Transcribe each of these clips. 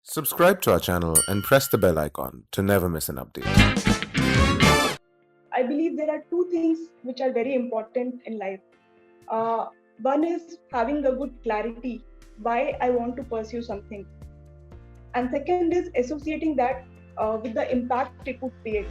Subscribe to our channel and press the bell icon to never miss an update. I believe there are two things which are very important in life. Uh, One is having a good clarity why I want to pursue something, and second is associating that with the impact it would create.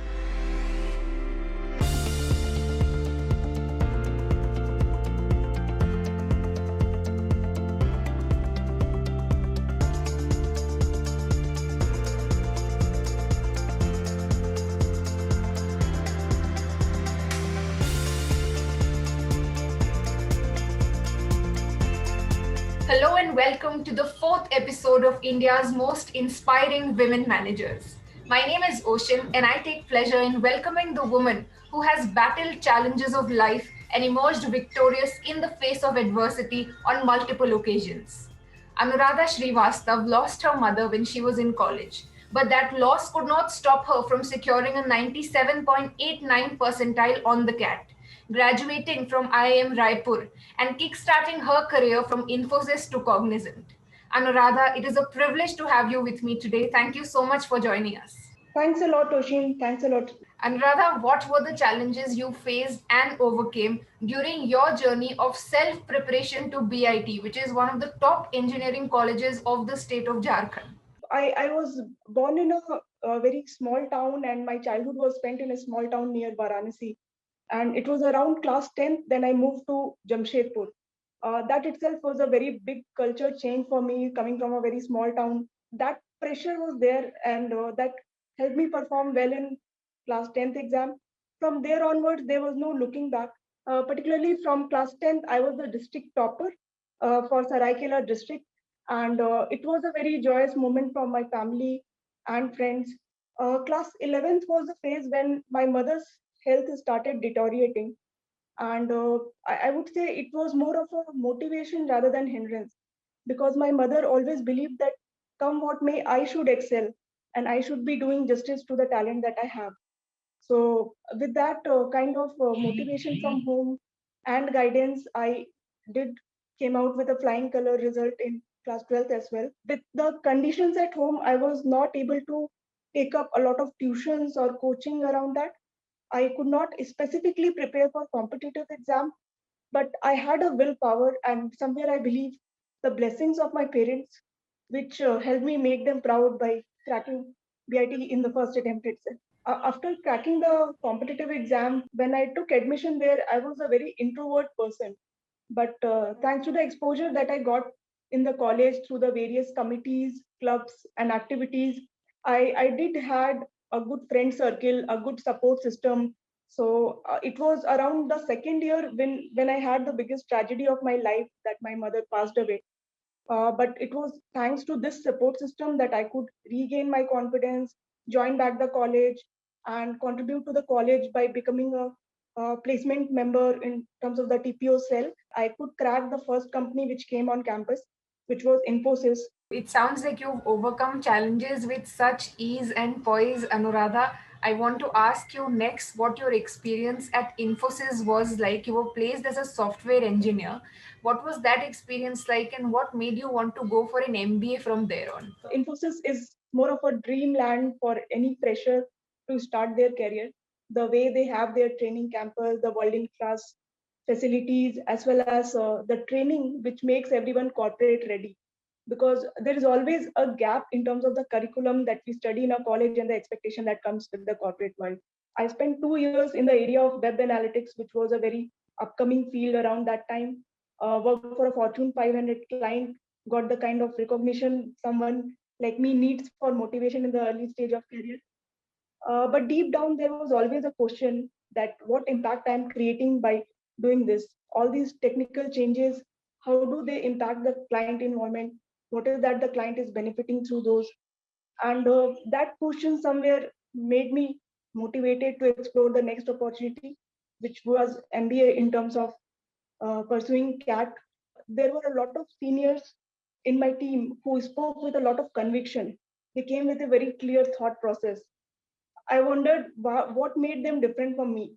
Hello and welcome to the fourth episode of India's most inspiring women managers. My name is Ocean and I take pleasure in welcoming the woman who has battled challenges of life and emerged victorious in the face of adversity on multiple occasions. Anuradha Srivastav lost her mother when she was in college, but that loss could not stop her from securing a 97.89 percentile on the CAT, graduating from IIM Raipur and kickstarting her career from Infosys to Cognizant. Anuradha, it is a privilege to have you with me today. Thank you so much for joining us. Thanks a lot, Oshin. Thanks a lot. Anuradha, what were the challenges you faced and overcame during your journey of self preparation to BIT, which is one of the top engineering colleges of the state of Jharkhand? I was born in a very small town, and my childhood was spent in a small town near Varanasi. And it was around class 10th, then I moved to Jamshedpur. That itself was a very big culture change for me coming from a very small town. That pressure was there, and that helped me perform well in class 10th exam. From there onwards, there was no looking back. Particularly from class 10th, I was the district topper for Saraikela district, and it was a very joyous moment for my family and friends. Class 11th was the phase when my mother's health started deteriorating, and I would say it was more of a motivation rather than hindrance, because my mother always believed that come what may, I should excel and I should be doing justice to the talent that I have. So with that kind of motivation from home and guidance, I did came out with a flying color result in class 12th as well. With the conditions at home, I was not able to take up a lot of tuitions or coaching around that. I could not specifically prepare for competitive exam, but I had a willpower, and somewhere I believe the blessings of my parents, which helped me make them proud by cracking BIT in the first attempt itself. After cracking the competitive exam, when I took admission there, I was a very introvert person. But thanks to the exposure that I got in the college through the various committees, clubs, and activities, I did had a good friend circle, a good support system. So it was around the second year when I had the biggest tragedy of my life, that my mother passed away. But it was thanks to this support system that I could regain my confidence, join back the college, and contribute to the college by becoming a placement member in terms of the TPO cell. I could crack the first company which came on campus, which was Infosys. It sounds like you've overcome challenges with such ease and poise, Anuradha. I want to ask you next what your experience at Infosys was like. You were placed as a software engineer. What was that experience like, and what made you want to go for an MBA from there on? Infosys is more of a dreamland for any fresher to start their career. The way they have their training campus, the world-class facilities, as well as the training which makes everyone corporate ready. Because there is always a gap in terms of the curriculum that we study in our college and the expectation that comes with the corporate world. I spent 2 years in the area of web analytics, which was a very upcoming field around that time. Worked for a Fortune 500 client, got the kind of recognition someone like me needs for motivation in the early stage of career. But deep down, there was always a question that what impact I'm creating by doing this. All these technical changes, how do they impact the client environment? What is that the client is benefiting through those? And that question somewhere made me motivated to explore the next opportunity, which was MBA in terms of pursuing CAT. There were a lot of seniors in my team who spoke with a lot of conviction. They came with a very clear thought process. I wondered what made them different from me,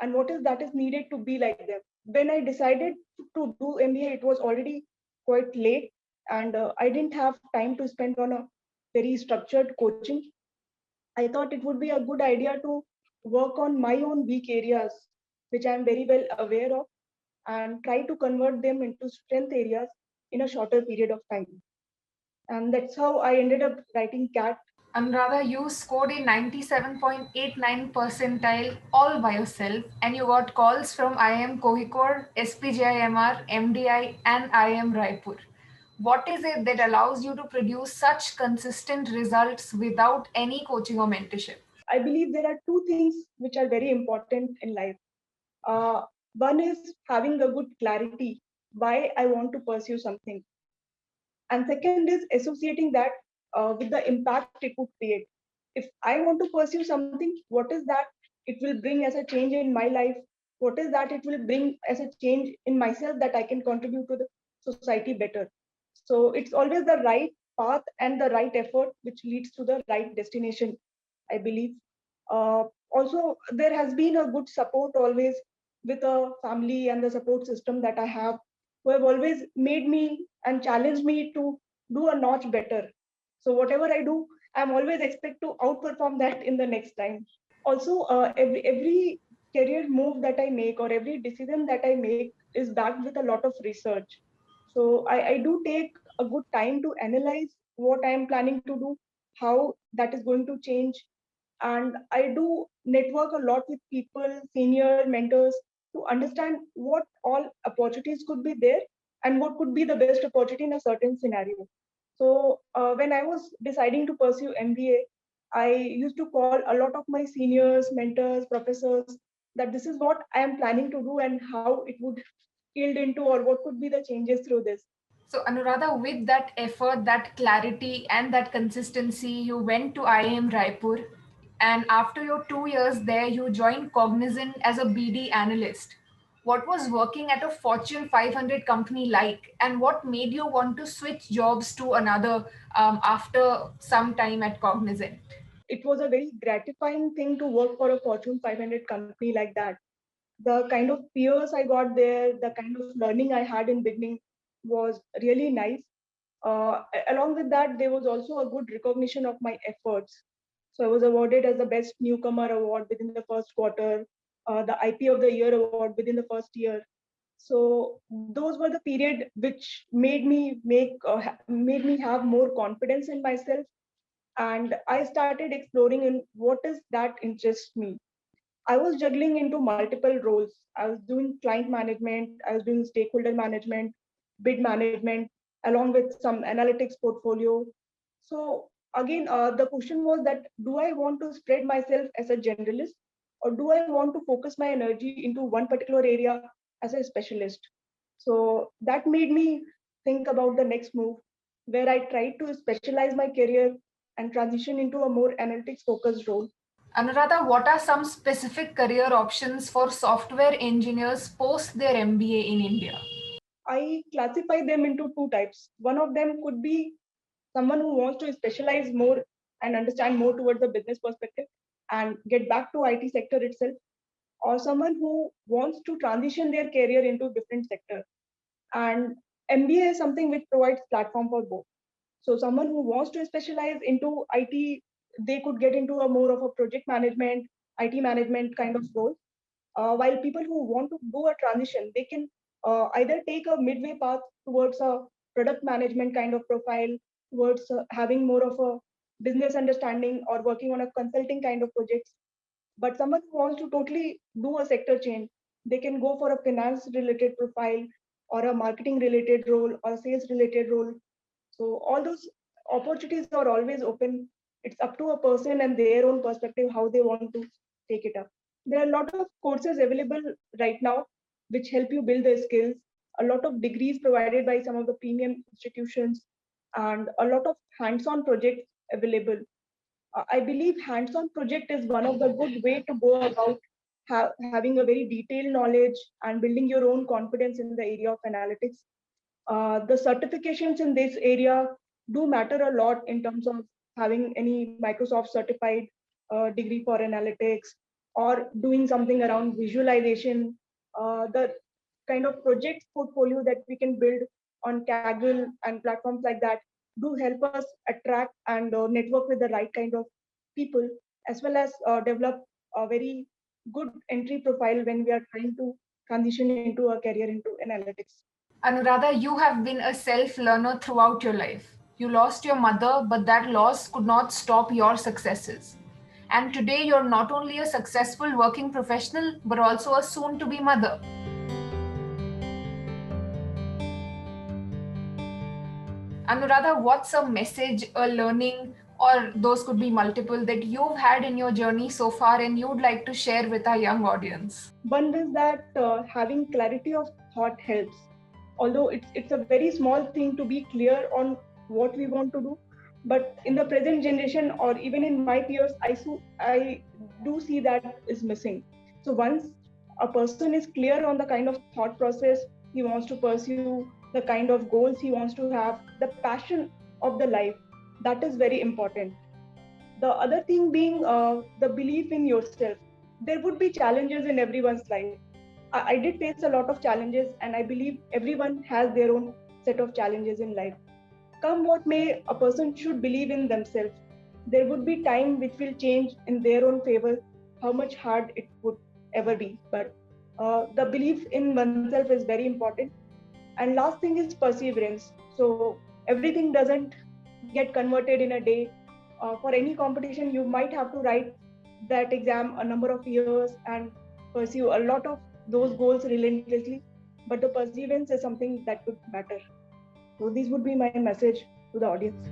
and what is that is needed to be like them. When I decided to do MBA, it was already quite late, and I didn't have time to spend on a very structured coaching, I thought it would be a good idea to work on my own weak areas, which I'm very well aware of, and try to convert them into strength areas in a shorter period of time. And that's how I ended up writing CAT. Anuradha, you scored a 97.89 percentile all by yourself, and you got calls from IIM Kohikor, SPJIMR, MDI, and IIM Raipur. What is it that allows you to produce such consistent results without any coaching or mentorship? I believe there are two things which are very important in life. Uh, One is having a good clarity why I want to pursue something. And second is associating that with the impact it would create. If I want to pursue something, what is that it will bring as a change in my life? What is that it will bring as a change in myself that I can contribute to the society better? So it's always the right path and the right effort which leads to the right destination, I believe. Also, there has been a good support always with a family and the support system that I have, who have always made me and challenged me to do a notch better. So whatever I do, I'm always expect to outperform that in the next time. Also, every career move that I make or every decision that I make is backed with a lot of research. So I do take a good time to analyze what I am planning to do, how that is going to change, and I do network a lot with people, senior mentors, to understand what all opportunities could be there and what could be the best opportunity in a certain scenario. So when I was deciding to pursue MBA, I used to call a lot of my seniors, mentors, professors, that this is what I am planning to do and how it would yield into, or what could be the changes through this. So, Anuradha, with that effort, that clarity, and that consistency, you went to IIM Raipur. And after your 2 years there, you joined Cognizant as a BD analyst. What was working at a Fortune 500 company like? And what made you want to switch jobs to another after some time at Cognizant? It was a very gratifying thing to work for a Fortune 500 company like that. The kind of peers I got there, the kind of learning I had in beginning was really nice. Along with that, there was also a good recognition of my efforts. So I was awarded as the best newcomer award within the first quarter, the IP of the year award within the first year. So those were the period which made me have more confidence in myself, and I started exploring in what is that interests me. I was juggling into multiple roles. I was doing client management, I was doing stakeholder management, bid management, along with some analytics portfolio. So again, the question was that, do I want to spread myself as a generalist, or do I want to focus my energy into one particular area as a specialist? So that made me think about the next move, where I tried to specialize my career and transition into a more analytics focused role. Anuradha, what are some specific career options for software engineers post their MBA in India? I classify them into two types. One of them could be someone who wants to specialize more and understand more towards the business perspective and get back to IT sector itself, or someone who wants to transition their career into different sector. And MBA is something which provides platform for both. So someone who wants to specialize into IT, they could get into a more of a project management, IT management kind of role. While people who want to do a transition, they can either take a midway path towards a product management kind of profile, towards having more of a business understanding or working on a consulting kind of projects. But someone who wants to totally do a sector change, they can go for a finance related profile, or a marketing related role, or a sales related role. So all those opportunities are always open. It's up to a person and their own perspective how they want to take it up. There are a lot of courses available right now which help you build the skills. A lot of degrees provided by some of the premium institutions, and a lot of hands-on projects available. I believe hands-on project is one of the good way to go about having a very detailed knowledge and building your own confidence in the area of analytics. The certifications in this area do matter a lot in terms of having any Microsoft certified degree for analytics, or doing something around visualization. The kind of project portfolio that we can build on Kaggle and platforms like that do help us attract and network with the right kind of people, as well as develop a very good entry profile when we are trying to transition into a career into analytics. Anuradha, you have been a self learner throughout your life. You lost your mother, but that loss could not stop your successes. And today, you're not only a successful working professional, but also a soon to be mother. Anuradha, what's a message, a learning, or those could be multiple that you've had in your journey so far and you'd like to share with our young audience? One is that having clarity of thought helps. Although it's a very small thing to be clear on what we want to do, but in the present generation or even in my peers, I do see that is missing. So once a person is clear on the kind of thought process he wants to pursue, the kind of goals he wants to have, the passion of the life, that is very important. The other thing being the belief in yourself. There would be challenges in everyone's life. I did face a lot of challenges, and I believe everyone has their own set of challenges in life. Come what may, a person should believe in themselves. There would be time which will change in their own favor, how much hard it would ever be. But the belief in oneself is very important. And last thing is perseverance. So everything doesn't get converted in a day. For any competition, you might have to write that exam a number of years and pursue a lot of those goals relentlessly. But the perseverance is something that would matter. So this would be my message to the audience.